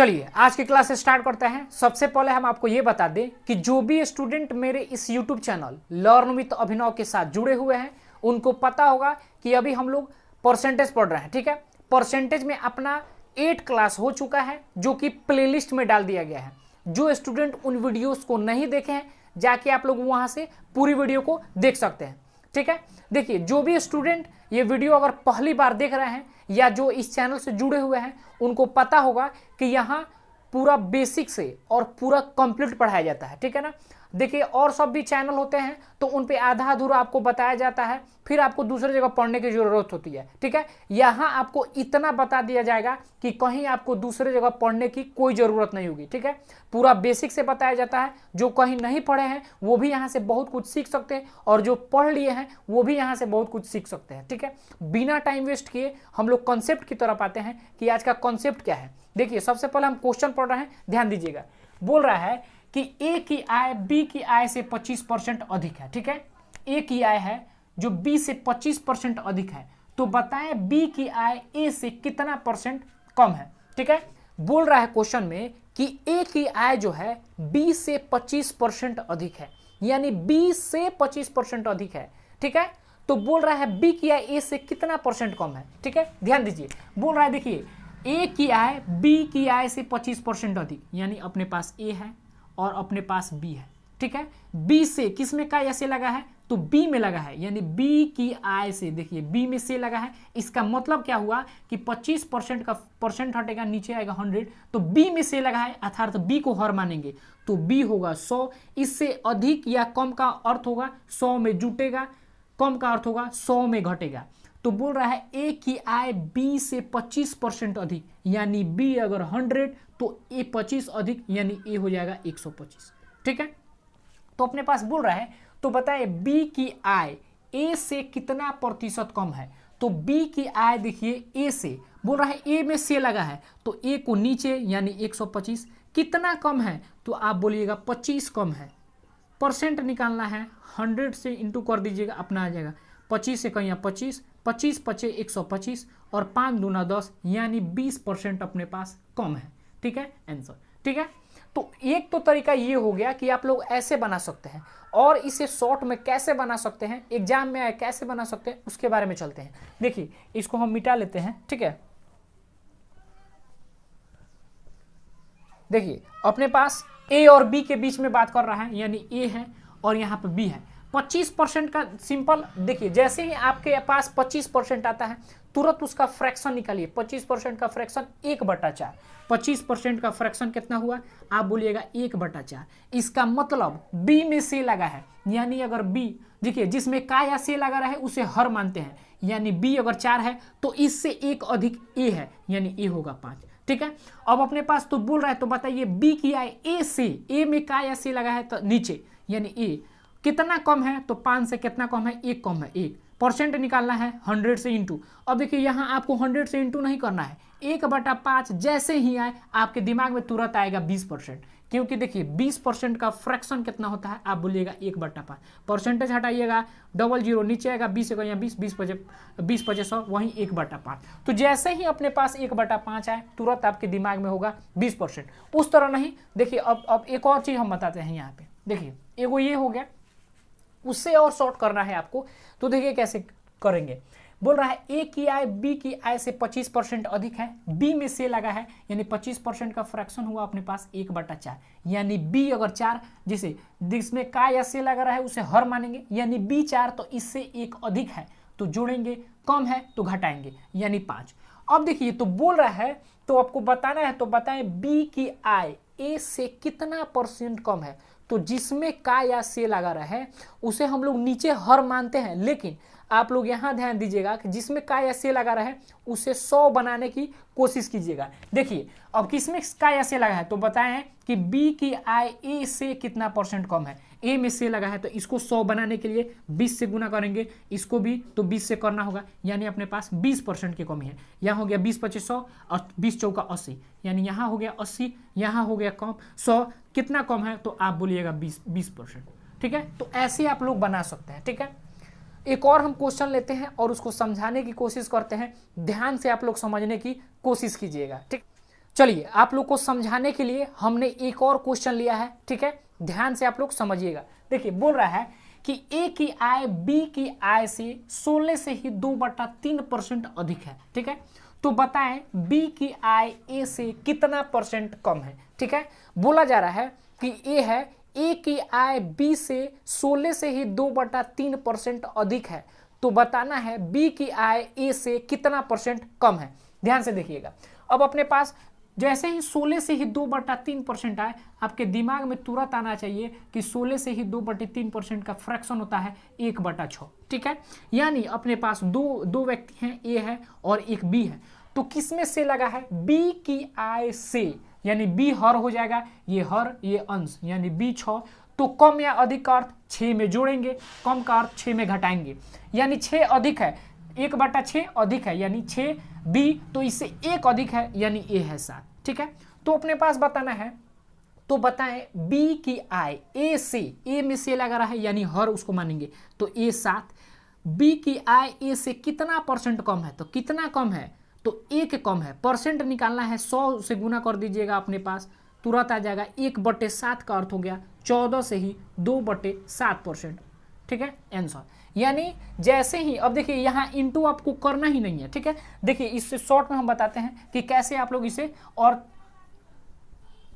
चलिए आज की क्लास स्टार्ट करते हैं। सबसे पहले हम आपको ये बता दें कि जो भी स्टूडेंट मेरे इस यूट्यूब चैनल लर्न विद अभिनव के साथ जुड़े हुए हैं उनको पता होगा कि अभी हम लोग परसेंटेज पढ़ रहे हैं। ठीक है, परसेंटेज में अपना 8 क्लास हो चुका है जो कि प्लेलिस्ट में डाल दिया गया है। जो स्टूडेंट उन वीडियोस को नहीं देखे हैं जाके आप लोग वहां से पूरी वीडियो को देख सकते हैं। ठीक है, देखिए जो भी स्टूडेंट ये वीडियो अगर पहली बार देख रहे हैं या जो इस चैनल से जुड़े हुए हैं उनको पता होगा कि यहाँ पूरा बेसिक से और पूरा कंप्लीट पढ़ाया जाता है। ठीक है ना, देखिए और सब भी चैनल होते हैं तो उन पे आधा अधूरा आपको बताया जाता है, फिर आपको दूसरी जगह पढ़ने की जरूरत होती है। ठीक है, यहाँ आपको इतना बता दिया जाएगा कि कहीं आपको दूसरी जगह पढ़ने की कोई ज़रूरत नहीं होगी। ठीक है, पूरा बेसिक से बताया जाता है। जो कहीं नहीं पढ़े हैं वो भी यहाँ से बहुत कुछ सीख सकते हैं और जो पढ़ लिए हैं वो भी यहाँ से बहुत कुछ सीख सकते हैं। ठीक है, बिना टाइम वेस्ट किए हम लोग कॉन्सेप्ट की तरफ आते हैं कि आज का कॉन्सेप्ट क्या है। देखिए सबसे पहले हम क्वेश्चन पढ़ रहे हैं, ध्यान दीजिएगा। बोल रहा है कि ए की आय बी की आय से 25% अधिक है। ठीक है, ए की आय है जो बी से 25% अधिक है, तो बताएं बी की आय ए से कितना परसेंट कम है। ठीक है, बोल रहा है क्वेश्चन में कि ए की आय जो है बी से 25% अधिक है, यानी बी से 25% अधिक है। ठीक है, तो बोल रहा है बी की आय ए से कितना परसेंट कम है। ठीक है, ध्यान दीजिए, बोल रहा है देखिए ए की आय बी की आय से 25% अधिक, यानी अपने पास ए है और अपने पास बी है। ठीक है, बी से किसमें का ऐसे लगा है तो बी में लगा है, यानी बी की आय से, देखिए बी में से लगा है। इसका मतलब क्या हुआ कि 25% का परसेंट हटेगा, नीचे आएगा 100, तो बी में से लगा है अर्थात बी को हर मानेंगे तो बी होगा 100। इससे अधिक या कम का अर्थ होगा 100 में जुटेगा, कम का अर्थ होगा 100 में घटेगा। तो बोल रहा है ए की आय बी से 25% अधिक, यानी बी अगर 100 तो ए 25 अधिक, यानी ए हो जाएगा 125। ठीक है, तो अपने पास बोल रहा है तो बताए बी की आय ए से कितना प्रतिशत कम है। तो बी की आय देखिए ए से, बोल रहा है ए में से लगा है तो ए को नीचे यानी 125, कितना कम है तो आप बोलिएगा 25 कम है। परसेंट निकालना है, 100 से इंटू कर दीजिएगा, अपना आ जाएगा 25 से कहीं 25, 25 पचे 125 और 5 दूना 10, यानी 20% अपने पास कम है। ठीक है, आंसर। ठीक है, तो एक तो तरीका ये हो गया कि आप लोग ऐसे बना सकते हैं, और इसे शॉर्ट में कैसे बना सकते हैं, एग्जाम में आए कैसे बना सकते हैं उसके बारे में चलते हैं। देखिए इसको हम मिटा लेते हैं। ठीक है, देखिए अपने पास ए और बी के बीच में बात कर रहा है, यानी ए है और यहाँ पे बी है। 25% का सिंपल, देखिए जैसे ही आपके पास 25% आता है तुरंत उसका फ्रैक्शन निकालिए। 25% का फ्रैक्शन 1/4, 25% का फ्रैक्शन कितना हुआ आप बोलिएगा 1/4। इसका मतलब बी में से लगा है, यानी अगर बी देखिए जिसमें का या से लगा रहे उसे हर मानते हैं, यानी बी अगर 4 है तो इससे एक अधिक ए है, यानी ए होगा 5। ठीक है, अब अपने पास तो बोल रहा है तो बताइए बी की आय ए से, ए में का या से लगा है तो नीचे, यानी ए कितना कम है तो 5 से कितना कम है, 1 कम है। 1 परसेंट निकालना है 100 से इंटू। अब देखिए यहाँ आपको 100 से इंटू नहीं करना है, 1/5 जैसे ही आए आपके दिमाग में तुरंत आएगा 20%, क्योंकि देखिए 20% का फ्रैक्शन कितना होता है आप बोलिएगा 1/5। परसेंटेज हटाइएगा, 00 नीचे आएगा, 20 से कहीं 20, 20 पचे 100, वहीं 1/5। तो जैसे ही अपने पास 1/5 आए तुरंत आपके दिमाग में होगा 20%। उस तरह नहीं, देखिए अब एक और चीज़ हम बताते हैं यहाँ पे। देखिए एगो ये हो गया, उससे और शॉर्ट करना है आपको, तो देखिए कैसे करेंगे। बोल रहा है ए की आय बी की आय से 25% अधिक है, बी में से लगा है, यानी 25% का फ्रैक्शन हुआ अपने पास 1/4, यानी बी अगर 4 जिसमें का या से लगा रहा है उसे हर मानेंगे, यानी बी 4 तो इससे एक अधिक है तो जोड़ेंगे, कम है तो घटाएंगे, यानी 5। अब देखिए तो बोल रहा है तो आपको बताना है तो बताएं बी की आय ए से कितना परसेंट कम है। तो जिसमें का या से लगा रहा है उसे हम लोग नीचे हर मानते हैं, लेकिन आप लोग यहाँ ध्यान दीजिएगा कि जिसमें का या से लगा रहा है उसे 100 बनाने की कोशिश कीजिएगा। देखिए अब किसमें का या से लगा है तो बताएं कि बी की आय ए से कितना परसेंट कम है। ए में से लगा है तो इसको 100 बनाने के लिए 20 से गुना करेंगे, इसको भी तो 20 से करना होगा, यानी अपने पास 20% की कमी है। यहाँ हो गया 20 पचे 100 और 20 चौका 80, यानी यहाँ हो गया 80, यहाँ हो गया कम 100, कितना कम है तो आप बोलिएगा 20%। ठीक है, तो ऐसे आप लोग बना सकते हैं। ठीक है, एक और हम क्वेश्चन लेते हैं और उसको समझाने की कोशिश करते हैं, ध्यान से आप लोग समझने की कोशिश कीजिएगा। ठीक, चलिए आप लोग को समझाने के लिए हमने एक और क्वेश्चन लिया है, ठीक है, ध्यान से आप लोग समझिएगा। देखिए बोल रहा है कि ए की आय बी की आय से 16 से ही 2/3% अधिक है, ठीक है, तो बताएं बी की आय ए से कितना परसेंट कम है। ठीक है, बोला जा रहा है कि ए है, ए की आय बी से 16 से ही 2/3% अधिक है, तो बताना है बी की आय ए से कितना परसेंट कम है। ध्यान से देखिएगा, अब अपने पास जैसे ही 16 से ही 2/3% आए, आपके दिमाग में तुरंत आना चाहिए कि 16 से ही 2/3% का फ्रैक्शन होता है 1/6। ठीक है, यानी अपने पास दो व्यक्ति हैं, ए है और एक बी है, तो किसमें से लगा है, बी की आय से, यानी बी हर हो जाएगा, ये हर ये अंश, यानी बी 6, तो कम या अधिक का अर्थ 6 में जोड़ेंगे, कम का अर्थ 6 में घटाएंगे, यानी 6 अधिक है, 1/6 अधिक है यानी 6 बी, तो इससे 1 अधिक है यानी ए है 7। ठीक है, तो अपने पास बताना है, तो बताएं बी की आय ए से, ए में से लगा रहा है यानी हर उसको मानेंगे, तो ए 7, बी की आय ए से कितना परसेंट कम है, तो कितना कम है, तो 1 कम है, परसेंट निकालना है, 100 से गुना कर दीजिएगा, अपने पास तुरंत आ जाएगा, 1/7 का अर्थ हो गया 14 से ही 2/7%। ठीक है आंसर, यानी जैसे ही, अब देखिए यहाँ इंटू आपको करना ही नहीं है। ठीक है, देखिए इससे शॉर्ट में हम बताते हैं कि कैसे आप लोग इसे और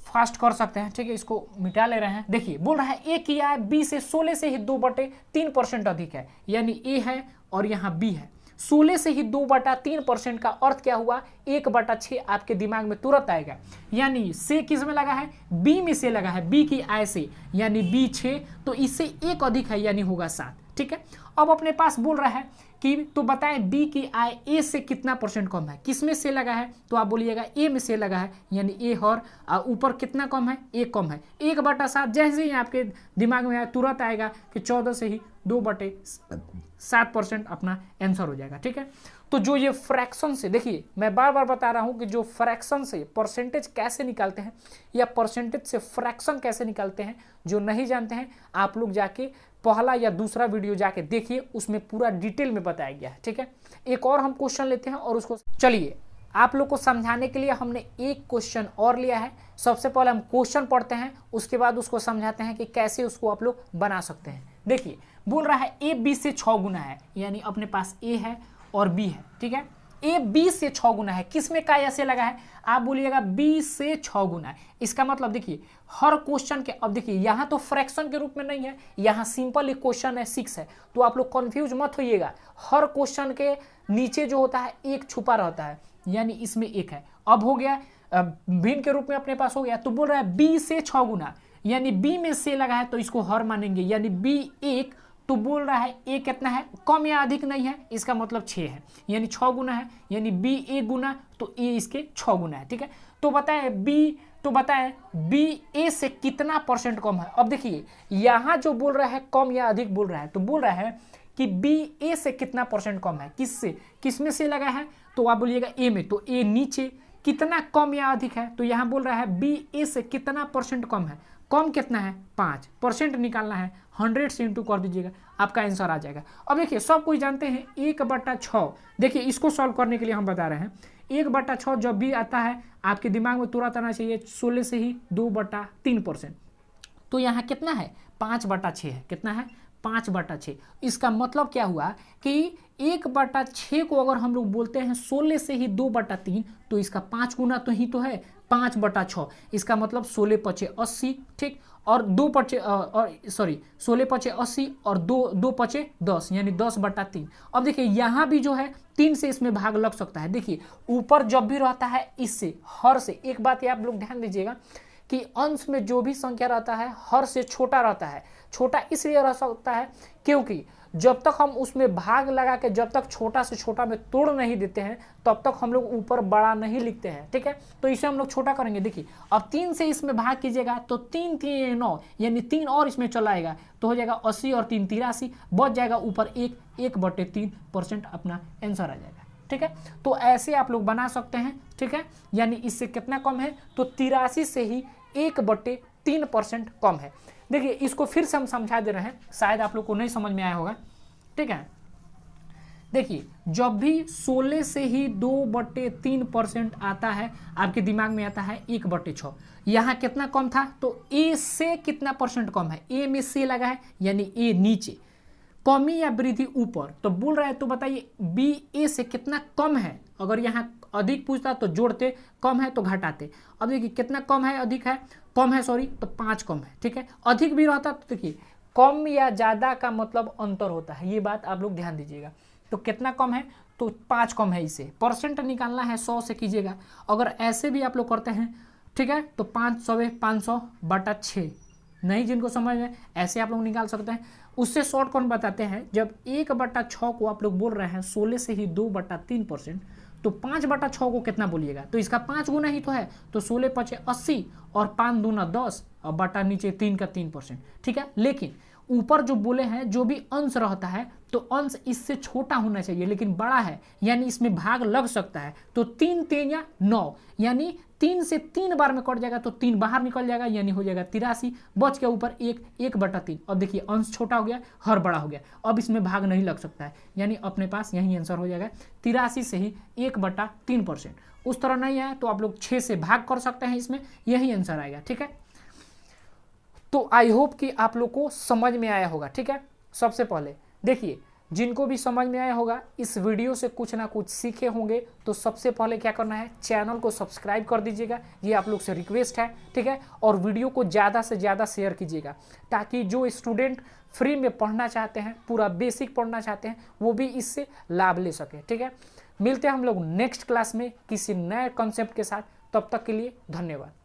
फास्ट कर सकते हैं। ठीक है, इसको मिटा ले रहे हैं। देखिए बोल रहा है ए की आय बी से 16 से ही 2/3% अधिक है, यानी ए है और यहाँ बी है, 16 से ही 2/3% का अर्थ क्या हुआ, 1/6 आपके दिमाग में तुरंत आएगा, यानी से किस में लगा है, बी में से लगा है, बी की आय से, यानी बी 6, तो इससे 1 अधिक है यानी होगा 7। ठीक है, अब अपने पास बोल रहा है कि तो बताएं बी की आय ए से कितना परसेंट कम है, किस में से लगा है, तो आप बोलिएगा ए में से लगा है, यानी ए हर, ऊपर कितना कम है, 1 कम है, 1/7, जैसे ही आपके दिमाग में आया तुरंत आएगा कि 14 से ही 2/7% अपना आंसर हो जाएगा। ठीक है, तो जो ये फ्रैक्शन से, देखिए मैं बार बार बता रहा हूं कि जो फ्रैक्शन से परसेंटेज कैसे निकालते हैं या परसेंटेज से फ्रैक्शन कैसे निकालते हैं, जो नहीं जानते हैं आप लोग जाके पहला या दूसरा वीडियो जाके देखिए, उसमें पूरा डिटेल में बताया गया है। ठीक है, एक और हम क्वेश्चन लेते हैं और उसको, चलिए आप लोग को समझाने के लिए हमने एक क्वेश्चन और लिया है। सबसे पहले हम क्वेश्चन पढ़ते हैं, उसके बाद उसको समझाते हैं कि कैसे उसको आप लोग बना सकते हैं। देखिए बोल रहा है ए बी से 6 गुना है, यानी अपने पास ए है और बी है। ठीक है, ए बी से 6 गुना है, किसमें का ऐसे लगा है, आप बोलिएगा बी से 6 गुना है। इसका मतलब देखिए हर क्वेश्चन के, अब देखिए यहाँ तो फ्रैक्शन के रूप में नहीं है, यहाँ सिंपल एक क्वेश्चन है 6 है, तो आप लोग कंफ्यूज मत होइएगा, हर क्वेश्चन के नीचे जो होता है 1 छुपा रहता है, यानी इसमें 1 है। अब हो गया भिन्न के रूप में अपने पास हो गया, तो बोल रहा है बी से 6 गुना, यानी बी में से लगा है तो इसको हर मानेंगे, यानी बी 1, तो बोल रहा है ए कितना है, कम या अधिक नहीं है, इसका मतलब 6 है, यानी 6 गुना है, यानी बी 1 गुना, तो ए इसके 6 गुना है। ठीक है, तो बताएं बी ए से कितना परसेंट कम है। अब देखिए यहाँ जो बोल रहा है कम या अधिक बोल रहा है, तो बोल रहा है कि बी ए से कितना परसेंट कम है, किससे, किसमें से लगा है, तो आप बोलिएगा ए में, तो ए नीचे, कितना कम या अधिक है, तो यहाँ बोल रहा है बी ए से कितना परसेंट कम है, कम कितना है 5, परसेंट निकालना है, 100 से इंटू कर दीजिएगा, आपका आंसर आ जाएगा। अब देखिए सब कुछ जानते हैं 1/6, देखिए इसको सॉल्व करने के लिए हम बता रहे हैं 1/6 जब भी आता है आपके दिमाग में तुरंत आना चाहिए 16 से ही 2/3%, तो यहाँ कितना है 5/6 है, कितना है 5/6। इसका मतलब क्या हुआ कि 1/6 को अगर हम लोग बोलते हैं 16 से ही 2/3, तो इसका 5 गुना तो ही तो है 5/6, इसका मतलब 16×5 80। ठीक, और 16×5 80 और 2×5 10, यानी 10/3। अब देखिए यहाँ भी जो है 3 से इसमें भाग लग सकता है। देखिए ऊपर जब भी रहता है इससे, हर से, एक बात ये आप लोग ध्यान दीजिएगा कि अंश में जो भी संख्या रहता है हर से छोटा रहता है। छोटा इसलिए रह सकता है क्योंकि जब तक हम उसमें भाग लगा के, जब तक छोटा से छोटा में तोड़ नहीं देते हैं, तब तक हम लोग ऊपर बड़ा नहीं लिखते हैं। ठीक है, तो इसे हम लोग छोटा करेंगे। देखिए अब 3 से इसमें भाग कीजिएगा तो 3 3 9, यानी 3 और इसमें चला आएगा, तो हो जाएगा 80 और 3 83, बच जाएगा ऊपर 1/3% अपना आंसर आ जाएगा। ठीक है, तो ऐसे आप लोग बना सकते हैं। ठीक है, यानी इससे कितना कम है, तो 83 से ही 1/3% कम है। देखिए इसको फिर से हम समझा दे रहे हैं, शायद आप लोग को नहीं समझ में आया होगा। ठीक है, देखिए जब भी 16 से ही 2/3% आता है आपके दिमाग में आता है 1/6। यहाँ कितना कम था तो ए से कितना परसेंट कम है, ए में से लगा है यानी ए नीचे, कमी या वृद्धि ऊपर, तो बोल रहा है तो बताइए बी ए से कितना कम है। अगर यहाँ अधिक पूछता तो जोड़ते, कम है तो घटाते। अब देखिए कितना कम है, अधिक है, कम है सॉरी, तो 5 कम है, ठीक है। अधिक भी रहता तो देखिए कम या ज़्यादा का मतलब अंतर होता है, ये बात आप लोग ध्यान दीजिएगा। तो कितना कम है तो 5 कम है, इसे परसेंट निकालना है 100 से कीजिएगा। अगर ऐसे भी आप लोग करते हैं, ठीक है, तो 500/6 नहीं, जिनको समझ में ऐसे आप लोग निकाल सकते हैं। उससे शॉर्ट कौन बताते हैं, जब 1/6 को आप लोग बोल रहे हैं 16 से ही 2/3%, तो 5/6 को कितना बोलिएगा, तो इसका 5 गुना ही तो है, तो 16 × 5 = 80 और 5 दूना 10 और बटा नीचे 3 का 3%, ठीक है। लेकिन ऊपर जो बोले हैं जो भी अंश रहता है तो अंश इससे छोटा होना चाहिए, लेकिन बड़ा है यानी इसमें भाग लग सकता है, तो 3 3 या 9 यानी 3 से 3 बार में कट जाएगा तो 3 बाहर निकल जाएगा यानी हो जाएगा 83, बच के ऊपर 1/3। अब देखिए अंश छोटा हो गया, हर बड़ा हो गया, अब इसमें भाग नहीं लग सकता है यानी अपने पास यही आंसर हो जाएगा 83 से ही 1/3%। उस तरह नहीं है तो आप लोग 6 से भाग कर सकते हैं, इसमें यही आंसर आएगा, ठीक है। तो आई होप कि आप लोग को समझ में आया होगा, ठीक है। सबसे पहले देखिए जिनको भी समझ में आया होगा, इस वीडियो से कुछ ना कुछ सीखे होंगे, तो सबसे पहले क्या करना है, चैनल को सब्सक्राइब कर दीजिएगा, ये आप लोग से रिक्वेस्ट है, ठीक है। और वीडियो को ज़्यादा से ज़्यादा शेयर कीजिएगा ताकि जो स्टूडेंट फ्री में पढ़ना चाहते हैं, पूरा बेसिक पढ़ना चाहते हैं, वो भी इससे लाभ ले सके, ठीक है। मिलते हैं हम लोग नेक्स्ट क्लास में किसी नए कॉन्सेप्ट के साथ, तब तक के लिए धन्यवाद।